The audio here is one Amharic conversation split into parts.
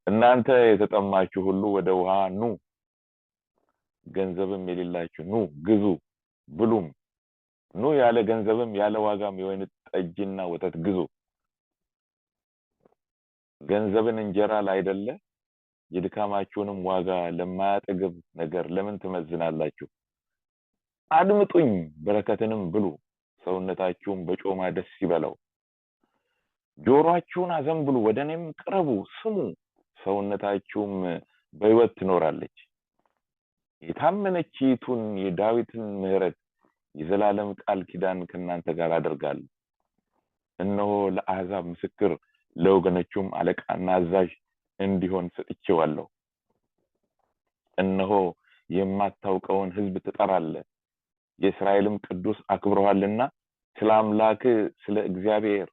እናንተ የተጠማችሁ ሁሉ ወደ ውሃ ኑ፣ ገንዘብም የሌላችሁ ኑ ግዙ ብሉም፣ ኑ ያለ ገንዘብም ያለ ዋጋም የወይን ጠጅና ወተት ግዙ። ገንዘብን እንጀራ ላይደለ የድካማችሁንም ዋጋ ለማያጠግብ ነገር ለምን ትመዝናላችሁ? አድምጡኝ፣ በረከትንም ብሉ፣ ሰውነታችሁም በጮማ ደስ ይበለው። ጆሮአችሁን አዘንብሉ፣ ወደኔም ቅረቡ ስሙ፣ ሰውነታችሁም በሕይወት ትኖራለች። የታመነችይቱን የዳዊትን ምሕረት የዘላለም ቃል ኪዳን ከእናንተ ጋር አደርጋለሁ። እነሆ ለአሕዛብ ምስክር ለወገኖቹም አለቃና አዛዥ እንዲሆን ሰጥቼዋለሁ። እነሆ የማታውቀውን ሕዝብ ትጠራለህ፣ የእስራኤልም ቅዱስ አክብረዋልና ስለ አምላክ ስለ እግዚአብሔር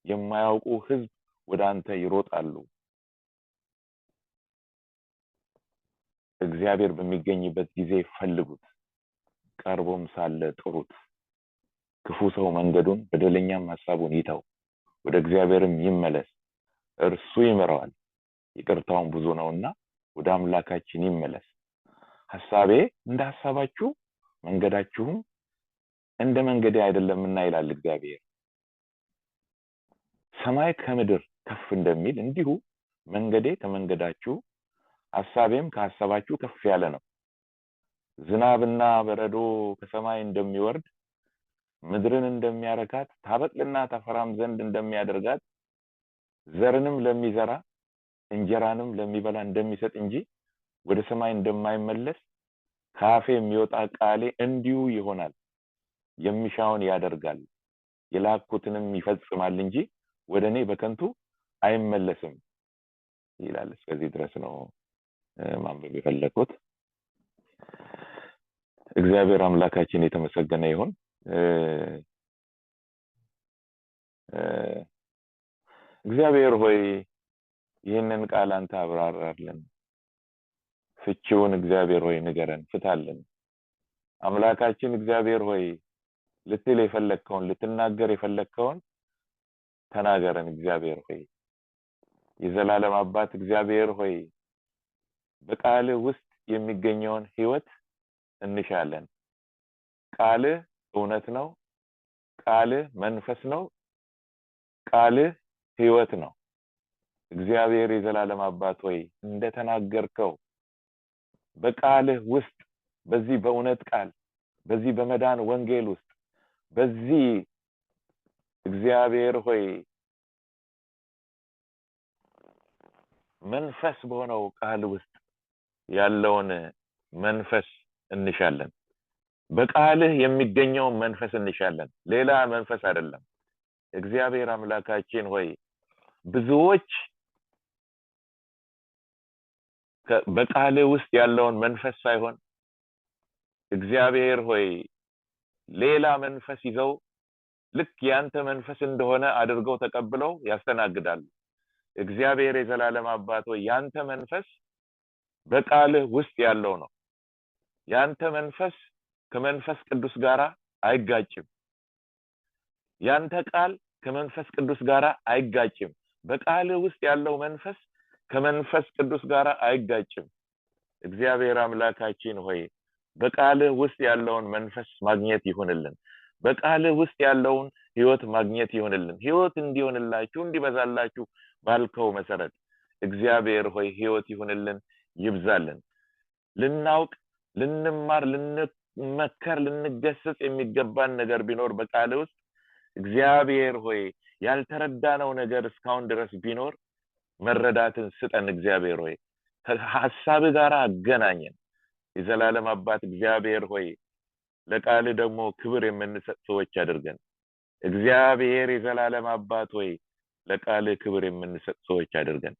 የማያውቁ ሕዝብ ወደ አንተ ይሮጣሉ። እግዚአብሔር በሚገኝበት ጊዜ ፈልጉት፣ ቀርቦም ሳለ ጥሩት። ክፉ ሰው መንገዱን በደለኛም ሐሳቡን ይተው፣ ወደ እግዚአብሔርም ይመለስ፣ እርሱ ይምረዋል፣ ይቅርታውን ብዙ ነውና ወደ አምላካችን ይመለስ። ሐሳቤ እንደ ሐሳባችሁ መንገዳችሁም እንደ መንገዴ አይደለምና ይላል እግዚአብሔር። ሰማይ ከምድር ከፍ እንደሚል እንዲሁ መንገዴ ከመንገዳችሁ ሐሳቤም ከሐሳባችሁ ከፍ ያለ ነው። ዝናብና በረዶ ከሰማይ እንደሚወርድ ምድርን እንደሚያረካት ታበቅልና ታፈራም ዘንድ እንደሚያደርጋት ዘርንም ለሚዘራ እንጀራንም ለሚበላ እንደሚሰጥ እንጂ ወደ ሰማይ እንደማይመለስ ከአፌ የሚወጣ ቃሌ እንዲሁ ይሆናል። የሚሻውን ያደርጋል የላኩትንም ይፈጽማል እንጂ ወደ እኔ በከንቱ አይመለስም ይላል። እስከዚህ ድረስ ነው ማንበብ የፈለኩት። እግዚአብሔር አምላካችን የተመሰገነ ይሁን። እግዚአብሔር ሆይ ይህንን ቃል አንተ አብራራልን፣ ፍቺውን እግዚአብሔር ሆይ ንገረን፣ ፍታልን። አምላካችን እግዚአብሔር ሆይ ልትል የፈለከውን ልትናገር የፈለከውን ተናገረን። እግዚአብሔር ሆይ የዘላለም አባት እግዚአብሔር ሆይ በቃልህ ውስጥ የሚገኘውን ሕይወት እንሻለን። ቃልህ እውነት ነው፣ ቃልህ መንፈስ ነው፣ ቃልህ ሕይወት ነው። እግዚአብሔር የዘላለም አባት ሆይ እንደተናገርከው በቃልህ ውስጥ በዚህ በእውነት ቃል በዚህ በመዳን ወንጌል ውስጥ በዚህ እግዚአብሔር ሆይ መንፈስ በሆነው ቃል ውስጥ ያለውን መንፈስ እንሻለን። በቃልህ የሚገኘውን መንፈስ እንሻለን፣ ሌላ መንፈስ አይደለም። እግዚአብሔር አምላካችን ሆይ ብዙዎች በቃልህ ውስጥ ያለውን መንፈስ ሳይሆን እግዚአብሔር ሆይ ሌላ መንፈስ ይዘው ልክ ያንተ መንፈስ እንደሆነ አድርገው ተቀብለው ያስተናግዳሉ። እግዚአብሔር የዘላለም አባት ሆይ ያንተ መንፈስ በቃልህ ውስጥ ያለው ነው። ያንተ መንፈስ ከመንፈስ ቅዱስ ጋራ አይጋጭም። ያንተ ቃል ከመንፈስ ቅዱስ ጋራ አይጋጭም። በቃልህ ውስጥ ያለው መንፈስ ከመንፈስ ቅዱስ ጋራ አይጋጭም። እግዚአብሔር አምላካችን ሆይ በቃልህ ውስጥ ያለውን መንፈስ ማግኘት ይሁንልን። በቃልህ ውስጥ ያለውን ሕይወት ማግኘት ይሁንልን። ሕይወት እንዲሆንላችሁ እንዲበዛላችሁ ባልከው መሰረት እግዚአብሔር ሆይ ሕይወት ይሁንልን፣ ይብዛልን። ልናውቅ፣ ልንማር፣ ልንመከር፣ ልንገሰጽ የሚገባን ነገር ቢኖር በቃልህ ውስጥ እግዚአብሔር ሆይ ያልተረዳነው ነገር እስካሁን ድረስ ቢኖር መረዳትን ስጠን። እግዚአብሔር ሆይ ከሐሳብህ ጋር አገናኘን። የዘላለም አባት እግዚአብሔር ሆይ ለቃልህ ደግሞ ክብር የምንሰጥ ሰዎች አድርገን። እግዚአብሔር የዘላለም አባት ሆይ ለቃልህ ክብር የምንሰጥ ሰዎች አድርገን።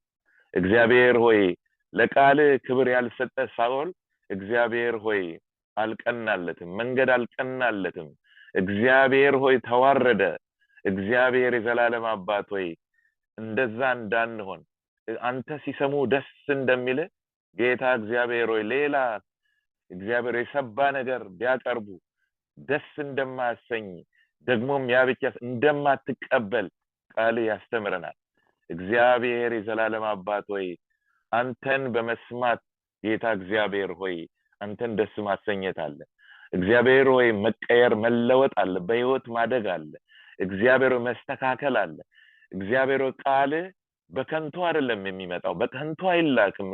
እግዚአብሔር ሆይ ለቃልህ ክብር ያልሰጠ ሳኦል እግዚአብሔር ሆይ አልቀናለትም፣ መንገድ አልቀናለትም። እግዚአብሔር ሆይ ተዋረደ። እግዚአብሔር የዘላለም አባት ሆይ እንደዛ እንዳንሆን አንተ ሲሰሙ ደስ እንደሚል ጌታ እግዚአብሔር ሆይ ሌላ እግዚአብሔር የሰባ ነገር ቢያቀርቡ ደስ እንደማያሰኝ ደግሞም ያ ብቻ እንደማትቀበል ቃል ያስተምረናል። እግዚአብሔር የዘላለም አባት ሆይ አንተን በመስማት ጌታ እግዚአብሔር ሆይ አንተን ደስ ማሰኘት አለ። እግዚአብሔር ሆይ መቀየር መለወጥ አለ። በህይወት ማደግ አለ። እግዚአብሔር መስተካከል አለ። እግዚአብሔር ቃል በከንቱ አይደለም የሚመጣው፣ በከንቱ አይላክም።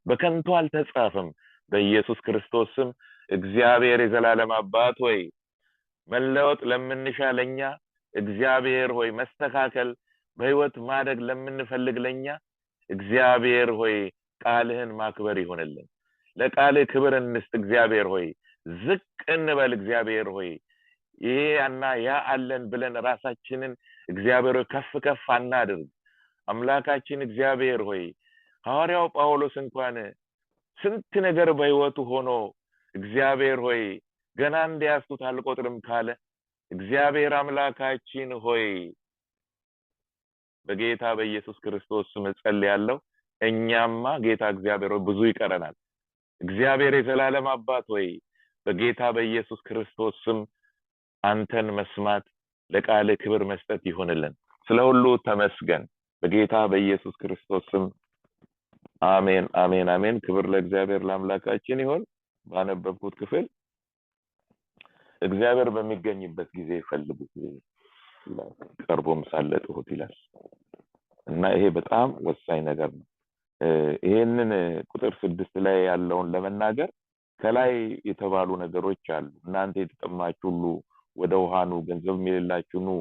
በከንቱ አልተጻፈም። በኢየሱስ ክርስቶስ ስም እግዚአብሔር የዘላለም አባት ሆይ መለወጥ ለምንሻ ለኛ እግዚአብሔር ሆይ መስተካከል በህይወት ማደግ ለምንፈልግ ለኛ እግዚአብሔር ሆይ ቃልህን ማክበር ይሆንልን። ለቃልህ ክብር እንስጥ እግዚአብሔር ሆይ። ዝቅ እንበል እግዚአብሔር ሆይ። ይሄ እና ያ አለን ብለን ራሳችንን እግዚአብሔር ከፍ ከፍ አናድርግ። አምላካችን እግዚአብሔር ሆይ ሐዋርያው ጳውሎስ እንኳን ስንት ነገር በህይወቱ ሆኖ እግዚአብሔር ሆይ ገና እንዲያስቱት አልቆጥርም ካለ እግዚአብሔር አምላካችን ሆይ በጌታ በኢየሱስ ክርስቶስ ስም ጸልያለሁ። እኛማ ጌታ እግዚአብሔር ሆይ ብዙ ይቀረናል። እግዚአብሔር የዘላለም አባት ሆይ በጌታ በኢየሱስ ክርስቶስ ስም አንተን መስማት ለቃል ክብር መስጠት ይሆንልን። ስለሁሉ ተመስገን በጌታ በኢየሱስ ክርስቶስ ስም አሜን አሜን አሜን። ክብር ለእግዚአብሔር ለአምላካችን ይሁን። ባነበብኩት ክፍል እግዚአብሔር በሚገኝበት ጊዜ ፈልጉት ቀርቦም ሳለ ጥሩት ይላል እና ይሄ በጣም ወሳኝ ነገር ነው። ይሄንን ቁጥር 6 ላይ ያለውን ለመናገር ከላይ የተባሉ ነገሮች አሉ። እናንተ የተጠማችሁ ሁሉ ወደ ውሃ ኑ፣ ገንዘብ የሌላችሁ ኑ፣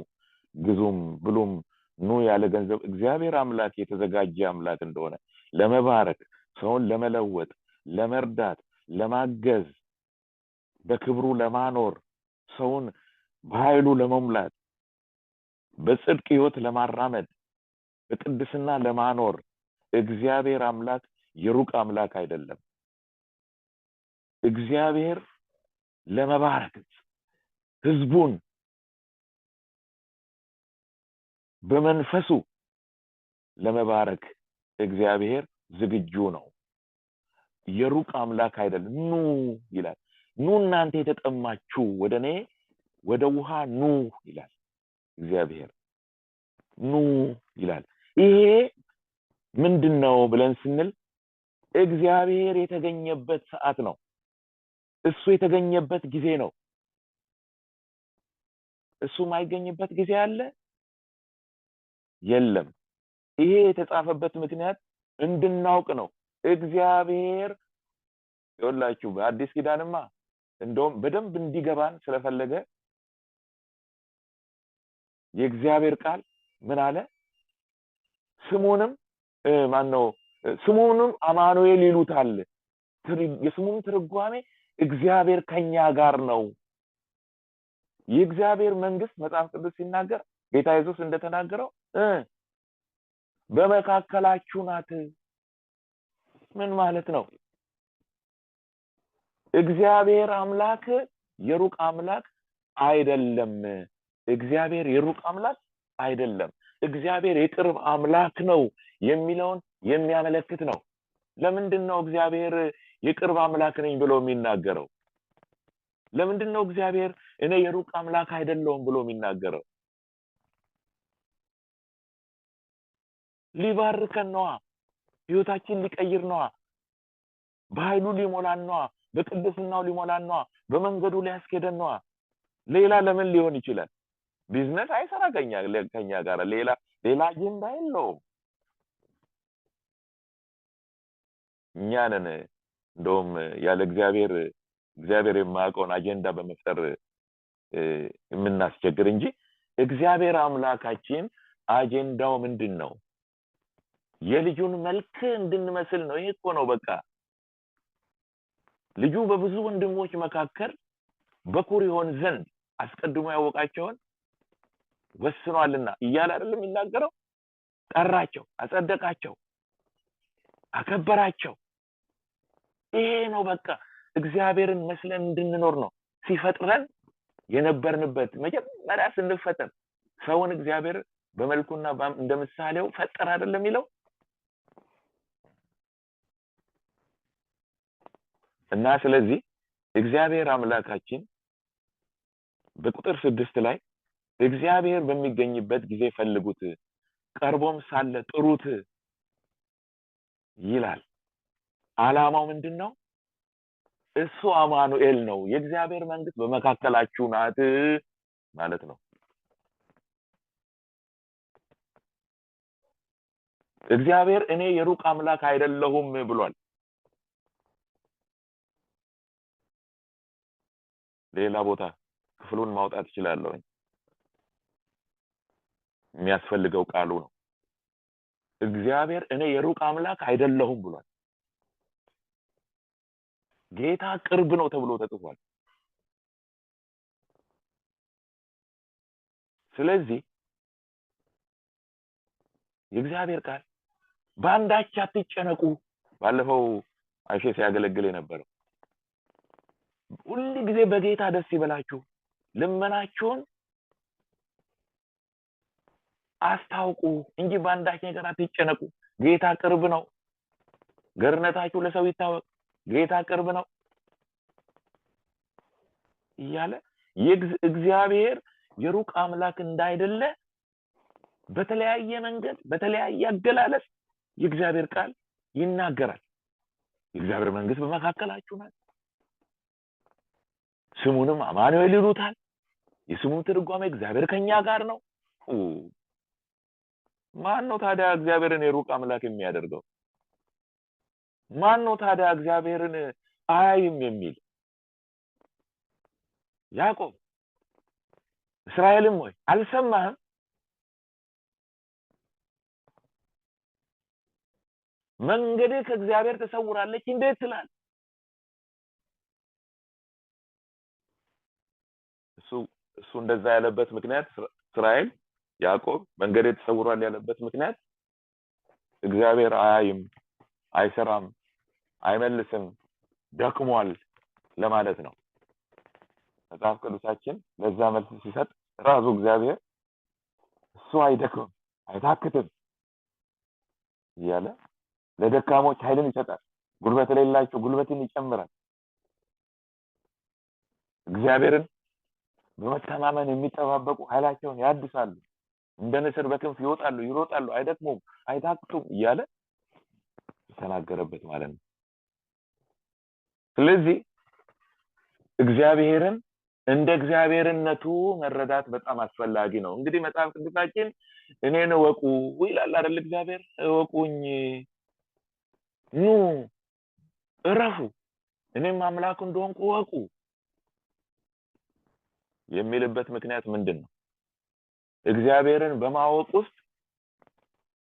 ግዙም ብሉም ኑ ያለ ገንዘብ እግዚአብሔር አምላክ የተዘጋጀ አምላክ እንደሆነ ለመባረክ፣ ሰውን ለመለወጥ፣ ለመርዳት፣ ለማገዝ፣ በክብሩ ለማኖር፣ ሰውን በኃይሉ ለመሙላት፣ በጽድቅ ህይወት ለማራመድ፣ በቅድስና ለማኖር እግዚአብሔር አምላክ የሩቅ አምላክ አይደለም። እግዚአብሔር ለመባረክ ህዝቡን በመንፈሱ ለመባረክ እግዚአብሔር ዝግጁ ነው። የሩቅ አምላክ አይደለም። ኑ ይላል። ኑ እናንተ የተጠማችሁ ወደኔ ወደ ውሃ ኑ ይላል እግዚአብሔር። ኑ ይላል። ይሄ ምንድነው ብለን ስንል እግዚአብሔር የተገኘበት ሰዓት ነው። እሱ የተገኘበት ጊዜ ነው። እሱ ማይገኝበት ጊዜ አለ? የለም። ይሄ የተጻፈበት ምክንያት እንድናውቅ ነው። እግዚአብሔር ይወላችሁ በአዲስ ኪዳንማ እንደውም በደንብ እንዲገባን ስለፈለገ የእግዚአብሔር ቃል ምን አለ? ስሙንም ስሙንም አማኑኤል ይሉታል። የስሙም ትርጓሜ እግዚአብሔር ከኛ ጋር ነው። የእግዚአብሔር መንግስት መጽሐፍ ቅዱስ ሲናገር ጌታ ኢየሱስ እንደተናገረው በመካከላችሁ ናት። ምን ማለት ነው? እግዚአብሔር አምላክ የሩቅ አምላክ አይደለም። እግዚአብሔር የሩቅ አምላክ አይደለም። እግዚአብሔር የቅርብ አምላክ ነው የሚለውን የሚያመለክት ነው። ለምንድነው እግዚአብሔር የቅርብ አምላክ ነኝ ብሎ የሚናገረው? ለምንድነው እግዚአብሔር እኔ የሩቅ አምላክ አይደለሁም ብሎ የሚናገረው? ሊባርከን ነው። ህይወታችን ሊቀይር ነው። በኃይሉ ሊሞላን ነው። በቅድስናው ሊሞላን ነው። በመንገዱ ሊያስኬደን ነው። ሌላ ለምን ሊሆን ይችላል? ቢዝነስ አይሰራ ከኛ ጋር ሌላ አጀንዳ የለውም። እኛ ነን እንደውም ያለ እግዚአብሔር የማያውቀውን አጀንዳ በመፍጠር የምናስቸግር እንጂ እግዚአብሔር አምላካችን አጀንዳው ምንድነው? የልጁን መልክ እንድንመስል ነው። ይሄ እኮ ነው በቃ። ልጁ በብዙ ወንድሞች መካከል በኩር ይሆን ዘንድ አስቀድሞ ያወቃቸውን ወስኗልና እያለ አይደለም የሚናገረው? ጠራቸው፣ አጸደቃቸው፣ አከበራቸው። ይሄ ነው በቃ እግዚአብሔርን መስለን እንድንኖር ነው። ሲፈጥረን የነበርንበት መጀመሪያ ስንፈጠር ሰውን እግዚአብሔር በመልኩና እንደምሳሌው ፈጠረ አይደለም የሚለው? እና ስለዚህ እግዚአብሔር አምላካችን በቁጥር 6 ላይ እግዚአብሔር በሚገኝበት ጊዜ ፈልጉት፣ ቀርቦም ሳለ ጥሩት ይላል። ዓላማው ምንድነው? እሱ አማኑኤል ነው፣ የእግዚአብሔር መንግስት በመካከላችሁ ናት ማለት ነው። እግዚአብሔር እኔ የሩቅ አምላክ አይደለሁም ብሏል። ሌላ ቦታ ክፍሉን ማውጣት እችላለሁ። የሚያስፈልገው ቃሉ ነው። እግዚአብሔር እኔ የሩቅ አምላክ አይደለሁም ብሏል። ጌታ ቅርብ ነው ተብሎ ተጽፏል። ስለዚህ የእግዚአብሔር ቃል በአንዳች አትጨነቁ፣ ባለፈው አይሼ ሲያገለግል የነበረው ሁሉ ጊዜ በጌታ ደስ ይበላችሁ፣ ልመናችሁን አስታውቁ እንጂ በአንዳች ነገር አትጨነቁ። ጌታ ቅርብ ነው። ገርነታችሁ ለሰው ይታወቅ፣ ጌታ ቅርብ ነው እያለ እግዚአብሔር የሩቅ አምላክ እንዳይደለ በተለያየ መንገድ በተለያየ አገላለጽ የእግዚአብሔር ቃል ይናገራል። የእግዚአብሔር መንግስት በመካከላችሁ ናት። ስሙንም አማኑኤል ይሉታል። የስሙ ትርጓሜ እግዚአብሔር ከኛ ጋር ነው። ማን ነው ታዲያ እግዚአብሔርን የሩቅ አምላክ የሚያደርገው? ማን ነው ታዲያ እግዚአብሔርን አያይም የሚል? ያዕቆብ እስራኤልም ሆይ አልሰማህም? መንገዴ ከእግዚአብሔር ተሰውራለች እንዴት ትላል? እሱ እንደዛ ያለበት ምክንያት እስራኤል ያዕቆብ መንገዴ ተሰውሯል ያለበት ምክንያት እግዚአብሔር አያይም፣ አይሰራም፣ አይመልስም፣ ደክሟል ለማለት ነው። መጽሐፍ ቅዱሳችን ለዛ መልስ ሲሰጥ ራሱ እግዚአብሔር እሱ አይደክምም፣ አይታክትም እያለ ለደካሞች ኃይልን ይሰጣል፣ ጉልበት ለሌላቸው ጉልበትን ይጨምራል። እግዚአብሔርን በመተማመን የሚጠባበቁ ኃይላቸውን ያድሳሉ፣ እንደ ንስር በክንፍ ይወጣሉ፣ ይሮጣሉ፣ አይደክሙም፣ አይታክቱም እያለ ተናገረበት ማለት ነው። ስለዚህ እግዚአብሔርን እንደ እግዚአብሔርነቱ መረዳት በጣም አስፈላጊ ነው። እንግዲህ መጽሐፍ ቅዱሳችን እኔን እወቁ ይላል አይደል? እግዚአብሔር እወቁኝ፣ ኑ እረፉ፣ እኔም አምላክ እንደሆንኩ እወቁ የሚልበት ምክንያት ምንድነው? እግዚአብሔርን በማወቅ ውስጥ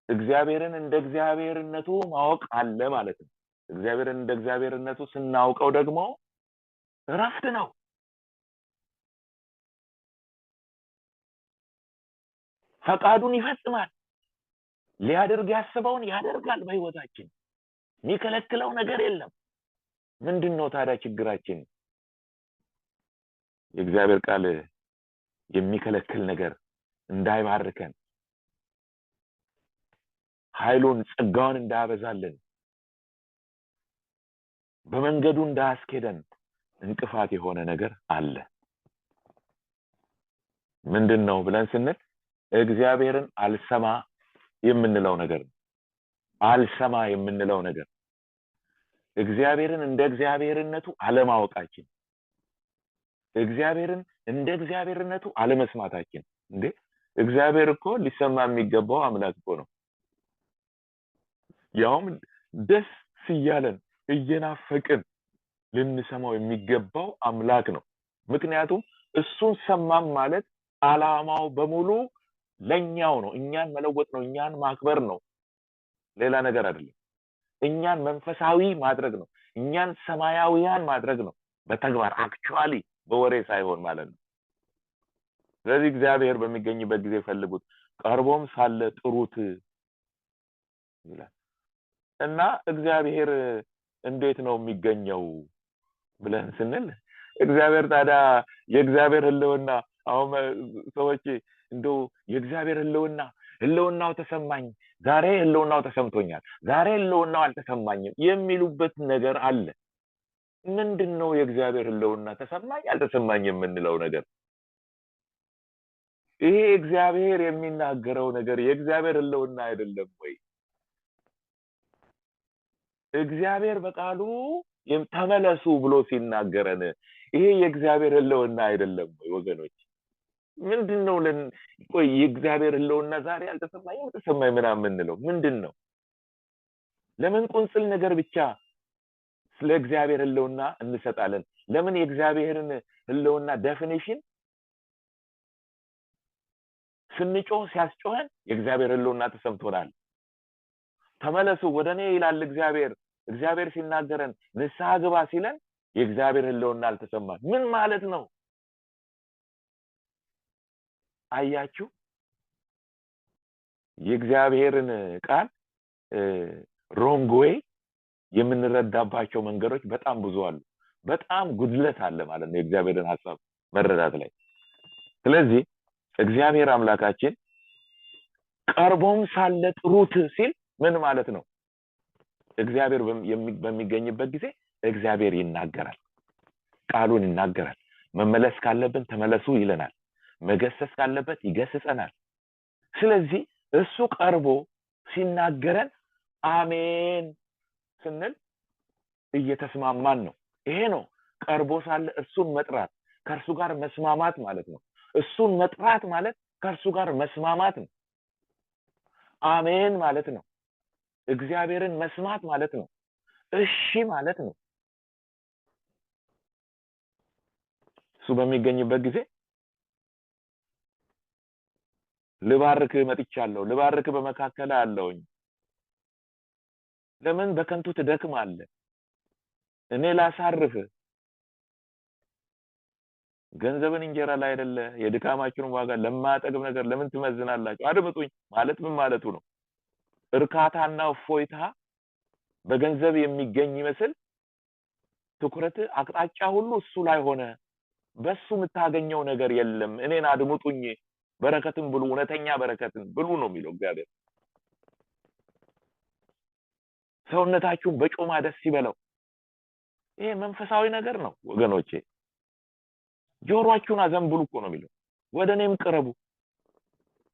እግዚአብሔርን እንደ እግዚአብሔርነቱ ማወቅ አለ ማለት ነው። እግዚአብሔርን እንደ እግዚአብሔርነቱ ስናውቀው ደግሞ እረፍት ነው። ፈቃዱን ይፈጽማል። ሊያደርግ ያስበውን ያደርጋል። በህይወታችን የሚከለክለው ነገር የለም። ምንድነው ታዲያ ችግራችን? የእግዚአብሔር ቃል የሚከለክል ነገር እንዳይባርከን፣ ኃይሉን ጸጋውን እንዳያበዛልን፣ በመንገዱ እንዳያስኬደን እንቅፋት የሆነ ነገር አለ። ምንድነው ብለን ስንል እግዚአብሔርን አልሰማ የምንለው ነገር ነው። አልሰማ የምንለው ነገር እግዚአብሔርን እንደ እግዚአብሔርነቱ አለማወቃችን፣ እግዚአብሔርን እንደ እግዚአብሔርነቱ አለመስማታችን። እንዴ እግዚአብሔር እኮ ሊሰማ የሚገባው አምላክ እኮ ነው። ያውም ደስ ሲያለን እየናፈቅን ልንሰማው የሚገባው አምላክ ነው። ምክንያቱም እሱን ሰማም ማለት ዓላማው በሙሉ ለኛው ነው። እኛን መለወጥ ነው፣ እኛን ማክበር ነው፣ ሌላ ነገር አይደለም። እኛን መንፈሳዊ ማድረግ ነው፣ እኛን ሰማያዊያን ማድረግ ነው፣ በተግባር አክቹአሊ በወሬ ሳይሆን ማለት ነው። ስለዚህ እግዚአብሔር በሚገኝበት ጊዜ ፈልጉት፣ ቀርቦም ሳለ ጥሩት ይላል። እና እግዚአብሔር እንዴት ነው የሚገኘው ብለን ስንል እግዚአብሔር ታዲያ የእግዚአብሔር ህልውና አሁን ሰዎች እንደው የእግዚአብሔር ህልውናው ተሰማኝ፣ ዛሬ ህልውናው ተሰምቶኛል፣ ዛሬ ህልውናው አልተሰማኝም የሚሉበት ነገር አለ። ምንድነው የእግዚአብሔር ህልውና ተሰማኝ አልተሰማኝ የምንለው ነገር? ይሄ እግዚአብሔር የሚናገረው ነገር የእግዚአብሔር ህልውና አይደለም ወይ? እግዚአብሔር በቃሉ ተመለሱ ብሎ ሲናገረን ይሄ የእግዚአብሔር ህልውና አይደለም ወይ ወገኖች? ምንድነው ቆይ የእግዚአብሔር ህልውና ዛሬ አልተሰማኝም ተሰማኝ ምናምን የምንለው ምንድነው? ለምን ቁንጽል ነገር ብቻ ስለ እግዚአብሔር ህልውና እንሰጣለን? ለምን የእግዚአብሔርን ህልውና ዴፊኒሽን ስንጮህ ሲያስጮህን የእግዚአብሔር ህልውና ተሰምቶናል? ተመለሱ ወደኔ ይላል እግዚአብሔር ሲናገረን ንስሐ ግባ ሲለን የእግዚአብሔር ህልውና አልተሰማን። ምን ማለት ነው? አያችሁ የእግዚአብሔርን ቃል ሮንግ ዌይ የምንረዳባቸው መንገዶች በጣም ብዙ አሉ። በጣም ጉድለት አለ ማለት ነው የእግዚአብሔርን ሐሳብ መረዳት ላይ። ስለዚህ እግዚአብሔር አምላካችን ቀርቦም ሳለ ጥሩት ሲል ምን ማለት ነው? እግዚአብሔር በሚገኝበት ጊዜ እግዚአብሔር ይናገራል፣ ቃሉን ይናገራል። መመለስ ካለብን ተመለሱ ይለናል፣ መገሰስ ካለበት ይገስጸናል። ስለዚህ እሱ ቀርቦ ሲናገረን አሜን ስንል እየተስማማን ነው። ይሄ ነው ቀርቦ ሳለ እርሱን መጥራት፣ ከእርሱ ጋር መስማማት ማለት ነው። እሱን መጥራት ማለት ከእርሱ ጋር መስማማት ነው። አሜን ማለት ነው። እግዚአብሔርን መስማት ማለት ነው። እሺ ማለት ነው። እሱ በሚገኝበት ጊዜ ልባርክ መጥቻለሁ፣ ልባርክ በመካከል አለውኝ። ለምን በከንቱ ትደክማለህ? እኔ ላሳርፍ። ገንዘብን እንጀራ ላይ አይደለ የድካማችሁን ዋጋ ለማጠግብ ነገር ለምን ትመዝናላችሁ? አድምጡኝ ማለት ምን ማለቱ ነው? እርካታና እፎይታ በገንዘብ የሚገኝ ይመስል ትኩረት አቅጣጫ ሁሉ እሱ ላይ ሆነ። በሱ የምታገኘው ነገር የለም። እኔን አድምጡኝ፣ በረከትን ብሉ፣ እውነተኛ በረከትን ብሉ ነው የሚለው እግዚአብሔር። ሰውነታችሁን በጮማ ደስ ይበለው። ይሄ መንፈሳዊ ነገር ነው ወገኖቼ። ጆሮአችሁን አዘንብሉ እኮ ነው የሚለው። ወደኔም ቅረቡ።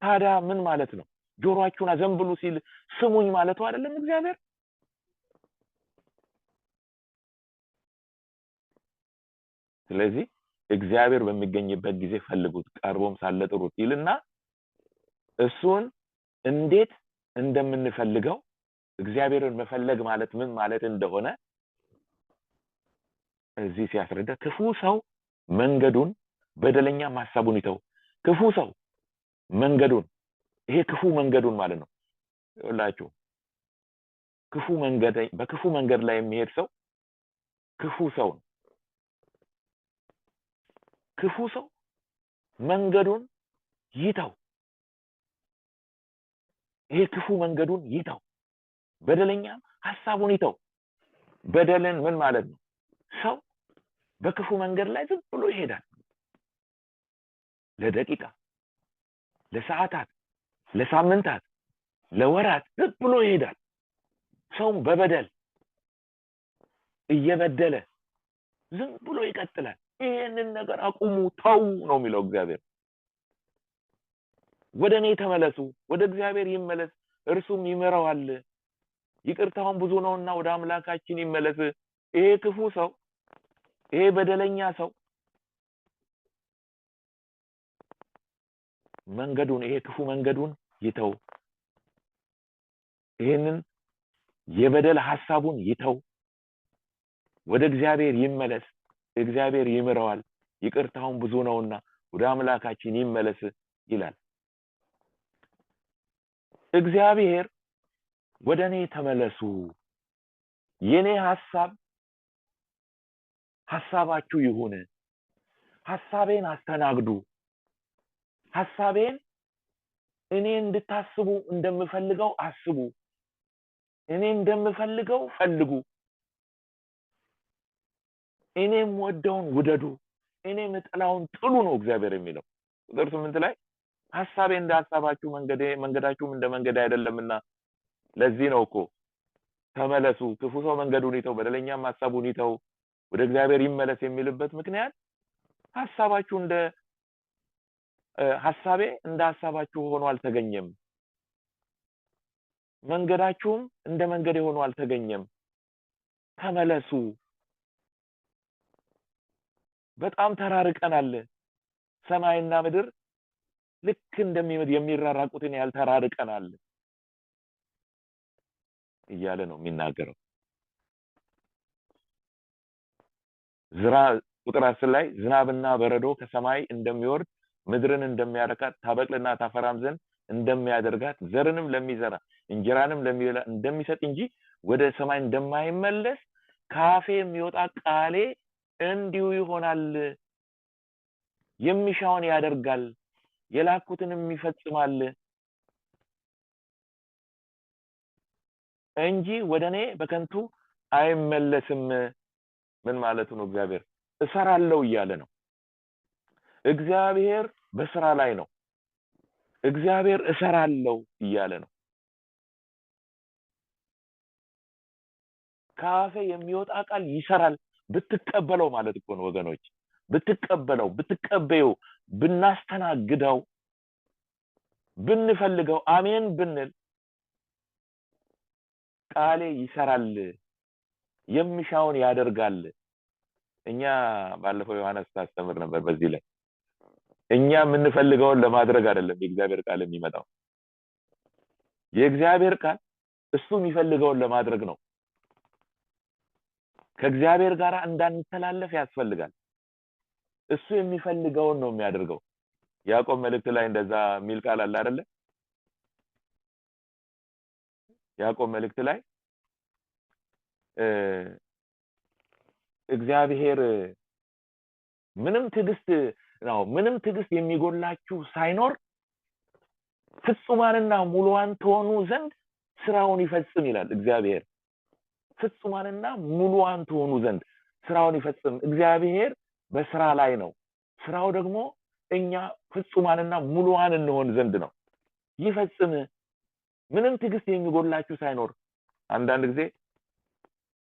ታዲያ ምን ማለት ነው? ጆሮአችሁን አዘንብሉ ሲል ስሙኝ ማለቱ አይደለም እግዚአብሔር? ስለዚህ እግዚአብሔር በሚገኝበት ጊዜ ፈልጉት፣ ቀርቦም ሳለ ጥሩት ይልና እሱን እንዴት እንደምንፈልገው እግዚአብሔርን መፈለግ ማለት ምን ማለት እንደሆነ እዚህ ሲያስረዳ ክፉ ሰው መንገዱን በደለኛ ሐሳቡን ይተው። ክፉ ሰው መንገዱን ይሄ ክፉ መንገዱን ማለት ነው። ይኸውላችሁ በክፉ መንገድ ላይ የሚሄድ ሰው ክፉ ሰው ነው። ክፉ ሰው መንገዱን ይተው። ይሄ ክፉ መንገዱን ይተው፣ በደለኛ ሐሳቡን ይተው። በደልን ምን ማለት ነው? ሰው በክፉ መንገድ ላይ ዝም ብሎ ይሄዳል። ለደቂቃ፣ ለሰዓታት፣ ለሳምንታት፣ ለወራት ዝም ብሎ ይሄዳል። ሰው በበደል እየበደለ ዝም ብሎ ይቀጥላል። ይሄንን ነገር አቁሙ፣ ተው ነው የሚለው እግዚአብሔር። ወደኔ ተመለሱ፣ ወደ እግዚአብሔር ይመለስ፣ እርሱም ይመራዋል። ይቅርታውን ብዙ ነውና ወደ አምላካችን ይመለስ። ይሄ ክፉ ሰው፣ ይሄ በደለኛ ሰው መንገዱን ይሄ ክፉ መንገዱን ይተው። ይሄንን የበደል ሐሳቡን ይተው፣ ወደ እግዚአብሔር ይመለስ። እግዚአብሔር ይምረዋል፣ ይቅርታውን ብዙ ነውና ወደ አምላካችን ይመለስ ይላል እግዚአብሔር። ወደኔ ተመለሱ፣ የኔ ሐሳባችሁ ይሁን፣ ሐሳቤን አስተናግዱ፣ ሐሳቤን እኔ እንድታስቡ እንደምፈልገው አስቡ፣ እኔ እንደምፈልገው ፈልጉ፣ እኔም ወደውን ውደዱ፣ እኔም ጥላውን ጥሉ ነው እግዚአብሔር የሚለው። ቁጥር 8 ላይ ሐሳቤ እንደ ሐሳባችሁ መንገዳችሁም እንደ መንገድ አይደለምና ለዚህ ነው እኮ ተመለሱ፣ ክፉ ሰው መንገዱን ይተው፣ በደለኛም ሐሳቡን ይተው፣ ወደ እግዚአብሔር ይመለስ የሚልበት ምክንያት ሐሳቤ እንደ ሐሳባችሁ ሆኖ አልተገኘም፣ መንገዳችሁም እንደ መንገዴ ሆኖ አልተገኘም። ተመለሱ በጣም ተራርቀናል ሰማይና ምድር ልክ እንደሚመድ የሚራራቁትን ያህል ተራርቀናል እያለ ነው የሚናገረው ቁጥር 10 ላይ ዝናብና በረዶ ከሰማይ እንደሚወርድ ምድርን እንደሚያረካት ታበቅልና ታፈራም ዘንድ እንደሚያደርጋት ዘርንም ለሚዘራ እንጀራንም ለሚበላ እንደሚሰጥ እንጂ ወደ ሰማይ እንደማይመለስ ካፌ የሚወጣ ቃሌ እንዲሁ ይሆናል የሚሻውን ያደርጋል የላኩትንም ይፈጽማል እንጂ ወደኔ በከንቱ አይመለስም ምን ማለት ነው እግዚአብሔር እሰራለው እያለ ነው እግዚአብሔር በስራ ላይ ነው እግዚአብሔር እሰራለው እያለ ነው ካፌ የሚወጣ ቃል ይሰራል ብትቀበለው ማለት እኮ ነው ወገኖች ብትቀበለው ብናስተናግደው ብንፈልገው አሜን ብንል ቃሌ ይሰራል የሚሻውን ያደርጋል እኛ ባለፈው ዮሐንስ ታስተምር ነበር በዚህ ላይ እኛ የምንፈልገውን ለማድረግ አይደለም የእግዚአብሔር ቃል የሚመጣው የእግዚአብሔር ቃል እሱ የሚፈልገውን ለማድረግ ነው ከእግዚአብሔር ጋር እንዳንተላለፍ ያስፈልጋል እሱ የሚፈልገውን ነው የሚያደርገው ያዕቆብ መልእክት ላይ እንደዛ ሚል ቃል አለ አይደለ ያዕቆብ መልእክት ላይ እግዚአብሔር ምንም ትዕግስት የሚጎላችሁ ሳይኖር ፍጹማንና ሙሉዋን ትሆኑ ዘንድ ስራውን ይፈጽም ይላል እግዚአብሔር ፍጹማንና ሙሉዋን ትሆኑ ዘንድ ስራውን ይፈጽም እግዚአብሔር በስራ ላይ ነው ስራው ደግሞ እኛ ፍጹማንና ሙሉዋን እንሆን ዘንድ ነው ይፈጽም ምንም ትዕግስት የሚጎላችሁ ሳይኖር አንዳንድ ጊዜ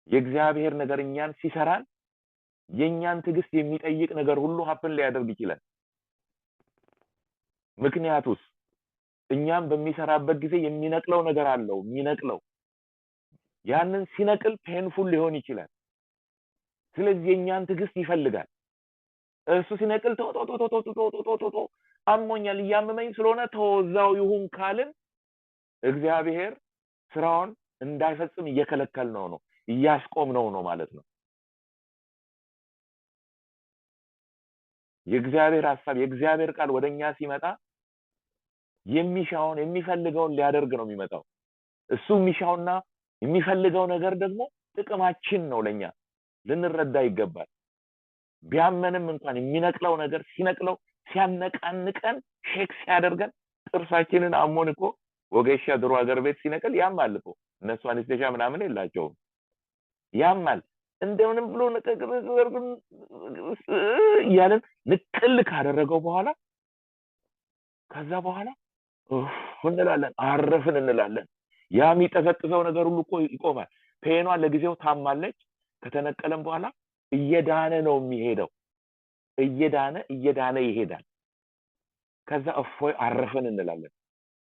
የእግዚአብሔር ነገር እኛን ሲሰራን የኛን ትዕግስት የሚጠይቅ ነገር ሁሉ ሀፕን ሊያደርግ ይችላል ምክንያቱስ እኛም በሚሰራበት ጊዜ የሚነቅለው ነገር አለው የሚነቅለው ያንን ሲነቅል ፔንፉል ሊሆን ይችላል ስለዚህ የኛን ትዕግስት ይፈልጋል እሱ ሲነቅል ቶቶቶቶቶቶቶቶ አሞኛል ያመመኝ ስለሆነ ተወዛው ይሁን ካልን እግዚአብሔር ስራውን እንዳይፈጽም እየከለከልነው ነው እያስቆምነው ነው ማለት ነው የእግዚአብሔር ሐሳብ የእግዚአብሔር ቃል ወደኛ ሲመጣ የሚሻውን የሚፈልገውን ሊያደርግ ነው የሚመጣው እሱ የሚሻውና የሚፈልገው ነገር ደግሞ ጥቅማችን ነው ለኛ ልንረዳ ይገባል ቢያመንም እንኳን የሚነቅለው ነገር ሲነቅለው ሲያነቃንቀን ሼክ ሲያደርገን ጥርሳችንን አሞን እኮ ወገሻ ድሮ ሀገር ቤት ሲነቅል ያማል እኮ እነሱ አንስተሻ ምናምን የላቸውም ያማል እንደምንም ብሎ ያለን ንቅል ካደረገው በኋላ ከዛ በኋላ እንላለን አረፍን እንላለን ያ የሚጠፈጥፈው ነገር ሁሉ እኮ ይቆማል ፔኗ ለጊዜው ታማለች ከተነቀለም በኋላ እየዳነ ነው የሚሄደው እየዳነ ይሄዳል ከዛ እፎይ አረፍን እንላለን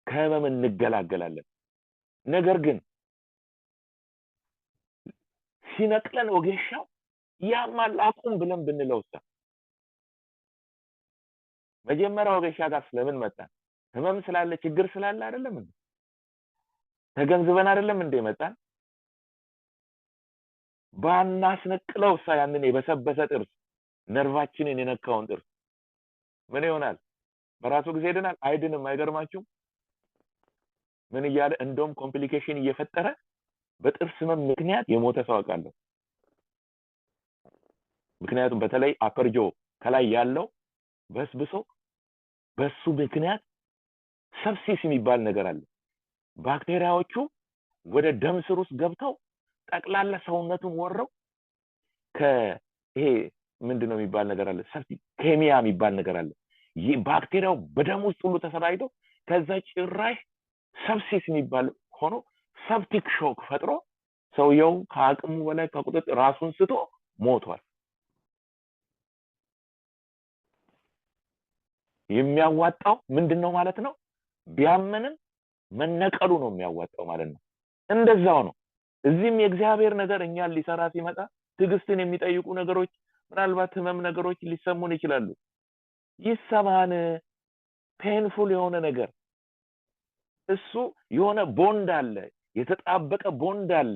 ከህመም እንገላገላለን ነገር ግን ሲነቅለን ወገሻው ያማል አቁም ብለን ብንለውሳ መጀመሪያ ወገሻ ጋር ስለምን መጣ ህመም ስላለ ችግር ስላለ አይደለም እንዴ ተገንዝበን አይደለም እንዴ መጣን ባናስነቅለውሳ ያንን የበሰበሰ ጥርስ ነርቫችንን የነካውን ጥርስ ምን ይሆናል በራሱ ጊዜ ይድናል አይድንም አይገርማችሁ ምን ይያለ እንደውም ኮምፕሊኬሽን እየፈጠረ በጥርስ ህመም ምክንያት የሞተ ሰው አውቃለሁ ምክንያቱም በተለይ አፐርጆ ከላይ ያለው በስብሶ በሱ ምክንያት ሰብሲስ የሚባል ነገር አለ ባክቴሪያዎቹ ወደ ደም ስር ውስጥ ገብተው ጠቅላላ ሰውነቱን ወረው ከይሄ ምንድነው የሚባል ነገር አለ ሰብሲስ ኬሚያ የሚባል ነገር አለ ይህ ባክቴሪያው በደም ውስጥ ሁሉ ተሰራይቶ ከዛ ጭራሽ ሰብሲስ የሚባል ሆኖ ሰብቲክ ሾክ ፈጥሮ ሰውየው ከአቅሙ በላይ ከቁጥጥር ራሱን ስቶ ሞቷል የሚያዋጣው ምንድነው ማለት ነው ቢያመንም መነቀሉ ነው የሚያዋጣው ማለት ነው እንደዛው ነው እዚህም የእግዚአብሔር ነገር እኛን ሊሰራ ሲመጣ ትዕግስትን የሚጠይቁ ነገሮች ምናልባት ህመም ነገሮች ሊሰሙን ይችላሉ። ይሰማን ፔንፉል የሆነ ነገር እሱ የሆነ ቦንድ አለ፣ የተጣበቀ ቦንድ አለ።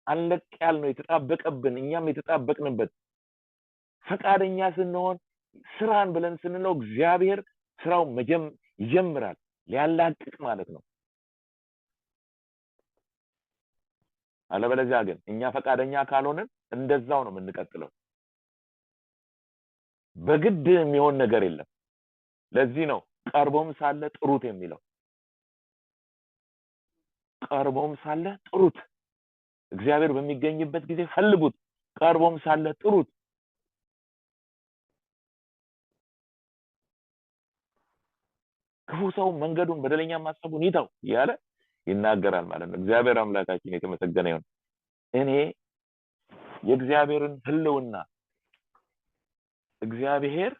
አንለቅ ያልነው የተጣበቀብን እኛም የተጣበቅንበት ፈቃደኛ ስንሆን ስራን ብለን ስንለው እግዚአብሔር ስራው ይጀምራል ሊያላቅቅ ማለት ነው። አለበለዚያ ግን እኛ ፈቃደኛ ካልሆነን እንደዛው ነው የምንቀጥለው። በግድ የሚሆን ነገር የለም። ለዚህ ነው ቀርቦም ሳለ ጥሩት የሚለው። ቀርቦም ሳለ ጥሩት፣ እግዚአብሔር በሚገኝበት ጊዜ ፈልጉት፣ ቀርቦም ሳለ ጥሩት። ክፉ ሰው መንገዱን በደለኛ ማሰቡን ይተው ያለ ይናገራል ማለት ነው። እግዚአብሔር አምላካችን የተመሰገነ ይሁን። እኔ የእግዚአብሔርን ህልውና እግዚአብሔር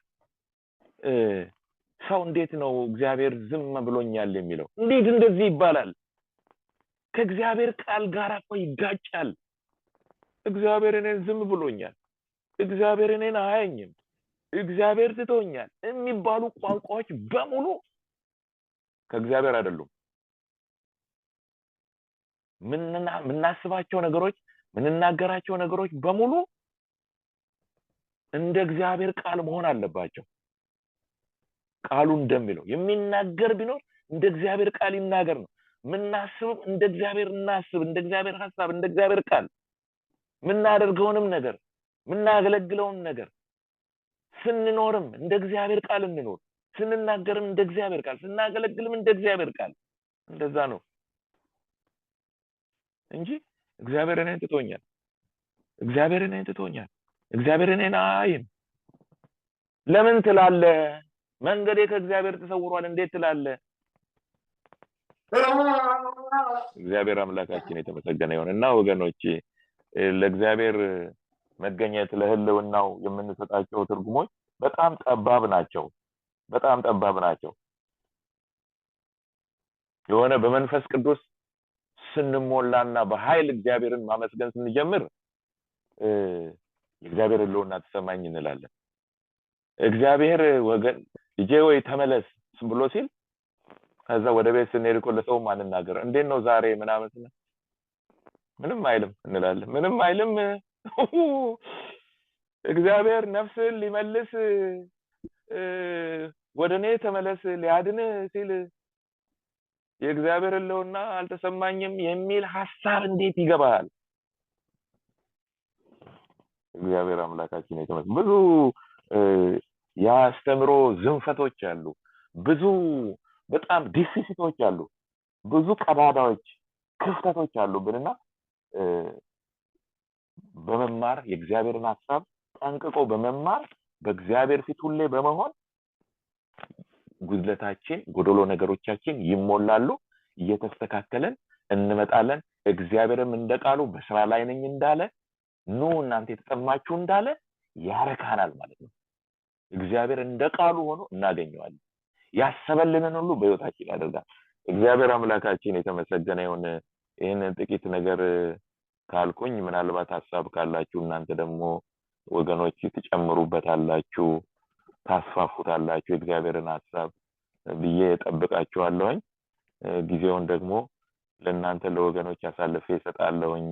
ሰው እንዴት ነው እግዚአብሔር ዝም ብሎኛል የሚለው? እንዴት እንደዚህ ይባላል? ከእግዚአብሔር ቃል ጋር እኮ ይጋጫል። እግዚአብሔር እኔን ዝም ብሎኛል፣ እግዚአብሔር እኔን አያየኝም፣ እግዚአብሔር ትቶኛል የሚባሉ ቋንቋዎች በሙሉ ከእግዚአብሔር አይደሉም። ምናስባቸው ነገሮች ምንናገራቸው ነገሮች በሙሉ እንደ እግዚአብሔር ቃል መሆን አለባቸው። ቃሉ እንደሚለው የሚናገር ቢኖር እንደ እግዚአብሔር ቃል ይናገር ነው። ምናስብ እንደ እግዚአብሔር እናስብ፣ እንደ እግዚአብሔር ሐሳብ፣ እንደ እግዚአብሔር ቃል። ምናደርገውንም ነገር ምናገለግለውን ነገር ስንኖርም እንደ እግዚአብሔር ቃል እንኖር፣ ስንናገርም እንደ እግዚአብሔር ቃል፣ ስናገለግልም እንደ እግዚአብሔር ቃል። እንደዛ ነው እንጂ እግዚአብሔር እኔን ትቶኛል፣ እግዚአብሔር እኔን ትቶኛል፣ እግዚአብሔር እኔን አያይም ለምን ትላለህ? መንገዴ ከእግዚአብሔር ተሰውሯል እንዴት ትላለህ? እግዚአብሔር አምላካችን የተመሰገነ ይሁን። እና ወገኖቼ ለእግዚአብሔር መገኘት ለህልውናው የምንሰጣቸው ትርጉሞች በጣም ጠባብ ናቸው፣ በጣም ጠባብ ናቸው። የሆነ በመንፈስ ቅዱስ ስንሞላና በኃይል እግዚአብሔርን ማመስገን ስንጀምር የእግዚአብሔር ህልውና ተሰማኝ እንላለን። እግዚአብሔር ወገን ልጄ ወይ ተመለስ ብሎ ሲል ከዛ ወደ ቤት ስንሄድ እኮ ለሰው ማንናገር እንዴት ነው ዛሬ ምናምን ምንም አይልም እንላለን። ምንም አይልም። እግዚአብሔር ነፍስን ሊመልስ ወደኔ ተመለስ ሊያድን ሲል የእግዚአብሔር ህልውና አልተሰማኝም የሚል ሐሳብ እንዴት ይገባል? እግዚአብሔር አምላካችን የተመሰገነ። ብዙ ያስተምሮ ዝንፈቶች አሉ፣ ብዙ በጣም ዲፊሲቶች አሉ፣ ብዙ ቀዳዳዎች ክፍተቶች አሉብንና በመማር የእግዚአብሔርን ሐሳብ ጠንቅቆ በመማር በእግዚአብሔር ፊት ሁሌ በመሆን ጉድለታችን ጎደሎ ነገሮቻችን ይሞላሉ፣ እየተስተካከለን እንመጣለን። እግዚአብሔርም እንደቃሉ በስራ ላይ ነኝ እንዳለ ኑ እናንተ የተጠማችሁ እንዳለ ያረካናል ማለት ነው። እግዚአብሔር እንደቃሉ ሆኖ እናገኘዋለን። ያሰበልንን ሁሉ በህይወታችን ያደርጋል። እግዚአብሔር አምላካችን የተመሰገነ ይሁን። ይሄንን ጥቂት ነገር ካልኩኝ ምናልባት ሐሳብ ካላችሁ እናንተ ደግሞ ወገኖች ትጨምሩበታላችሁ፣ ታስፋፉታላችሁ እግዚአብሔርን ሐሳብ ብዬ እጠብቃችኋለሁኝ። ጊዜውን ደግሞ ለእናንተ ለወገኖች አሳልፌ እሰጣለሁኝ።